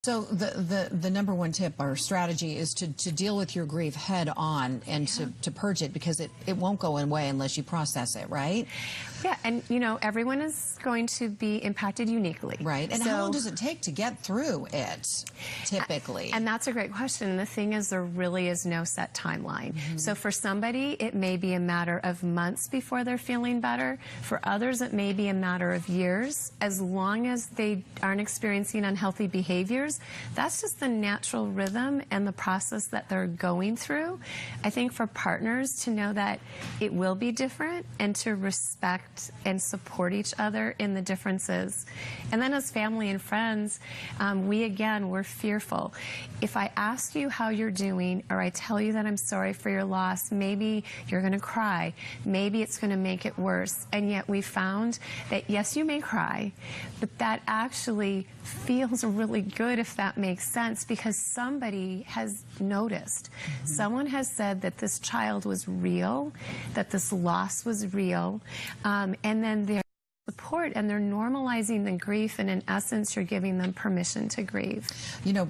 So the number one tip or strategy is to deal with your grief head on and to purge it, because it won't go away unless you process it, right? Yeah, and you know, everyone is going to be impacted uniquely. Right, and how long does it take to get through it, typically? And that's a great question. The thing is, there really is no set timeline. So for somebody, it may be a matter of months before they're feeling better. For others, it may be a matter of years. As long as they aren't experiencing unhealthy behaviors, that's just the natural rhythm and the process that they're going through. I think for partners to know that it will be different and to respect and support each other in the differences. And then as family and friends, we're fearful. If I ask you how you're doing, or I tell you that I'm sorry for your loss, maybe you're going to cry. Maybe it's going to make it worse. And yet we found that, yes, you may cry, but that actually feels really good, if that makes sense, because somebody has noticed. Someone has said that this child was real, that this loss was real, and then they're support and they're normalizing the grief, and in essence you're giving them permission to grieve. You know,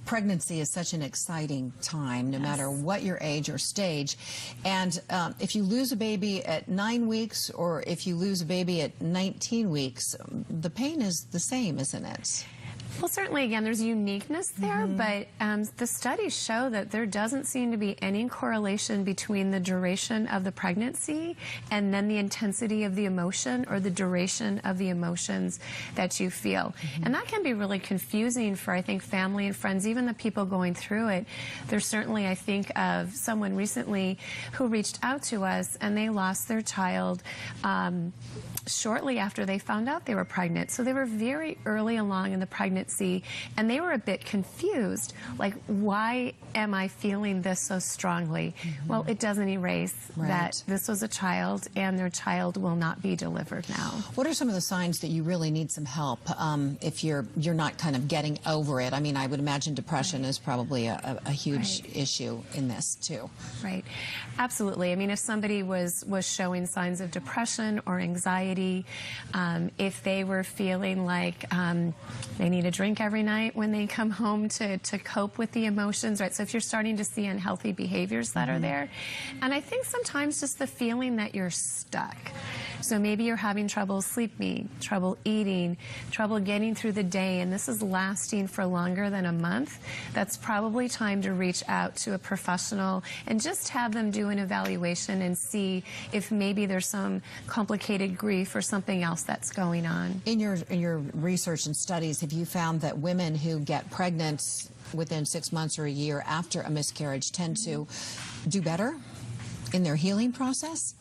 pregnancy is such an exciting time, no matter what your age or stage, and if you lose a baby at 9 weeks or if you lose a baby at 19 weeks, the pain is the same, isn't it? Well, certainly, again, there's uniqueness there, but the studies show that there doesn't seem to be any correlation between the duration of the pregnancy and then the intensity of the emotion or the duration of the emotions that you feel. And that can be really confusing for, I think, family and friends, even the people going through it. There's certainly, I think, of someone recently who reached out to us, and they lost their child shortly after they found out they were pregnant. So they were very early along in the pregnancy, and they were a bit confused, like, why am I feeling this so strongly? Well, it doesn't erase that this was a child, and their child will not be delivered now. What are some of the signs that you really need some help if you're not kind of getting over it? I mean, I would imagine depression is probably a huge issue in this too. Right, absolutely. I mean, if somebody was showing signs of depression or anxiety, if they were feeling like they need a drink every night when they come home to cope with the emotions, right? So if you're starting to see unhealthy behaviors that are there, and I think sometimes just the feeling that you're stuck. So maybe you're having trouble sleeping, trouble eating, trouble getting through the day, and this is lasting for longer than a month. That's probably time to reach out to a professional and just have them do an evaluation and see if maybe there's some complicated grief or something else that's going on. In your research and studies, have you found that women who get pregnant within 6 months or a year after a miscarriage tend to do better in their healing process?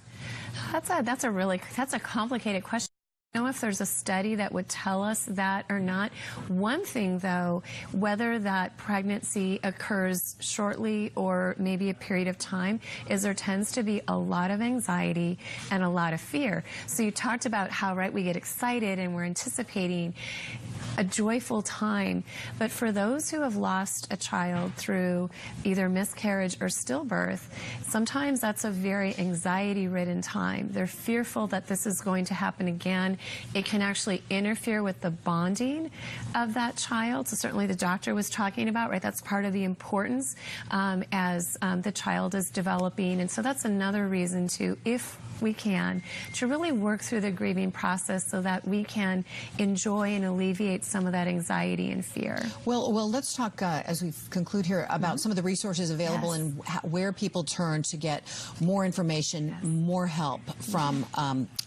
That's a complicated question. I don't know if there's a study that would tell us that or not. One thing, though, whether that pregnancy occurs shortly or maybe a period of time, is there tends to be a lot of anxiety and a lot of fear. So you talked about how, right, we get excited and we're anticipating a joyful time. But for those who have lost a child through either miscarriage or stillbirth, sometimes that's a very anxiety-ridden time. They're fearful that this is going to happen again. It can actually interfere with the bonding of that child. So certainly the doctor was talking about, right, that's part of the importance as the child is developing. And so that's another reason to, if we can, to really work through the grieving process so that we can enjoy and alleviate some of that anxiety and fear. Well, let's talk as we conclude here about some of the resources available and where people turn to get more information, more help from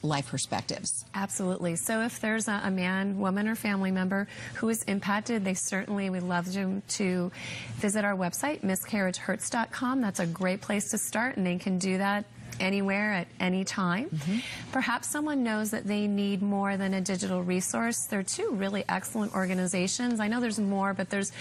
Life Perspectives. Absolutely. So if there's a man, woman, or family member who is impacted, we'd love them to visit our website, miscarriagehurts.com. That's a great place to start, and they can do that anywhere at any time. Perhaps someone knows that they need more than a digital resource. There are two really excellent organizations. I know there's more, but there's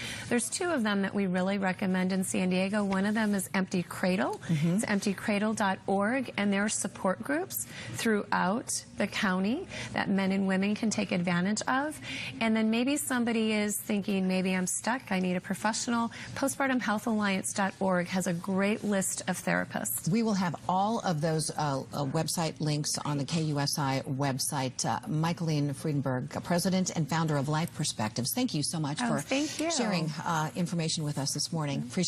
two of them that we really recommend in San Diego. One of them is Empty Cradle. It's emptycradle.org, and there are support groups throughout the county that men and women can take advantage of. And then maybe somebody is thinking, maybe I'm stuck, I need a professional. Postpartumhealthalliance.org has a great list of therapists. We will have all of those website links on the KUSI website. Michaeline Friedenberg, President and founder of Life Perspectives. Thank you so much for thank you. sharing information with us this morning. Appreciate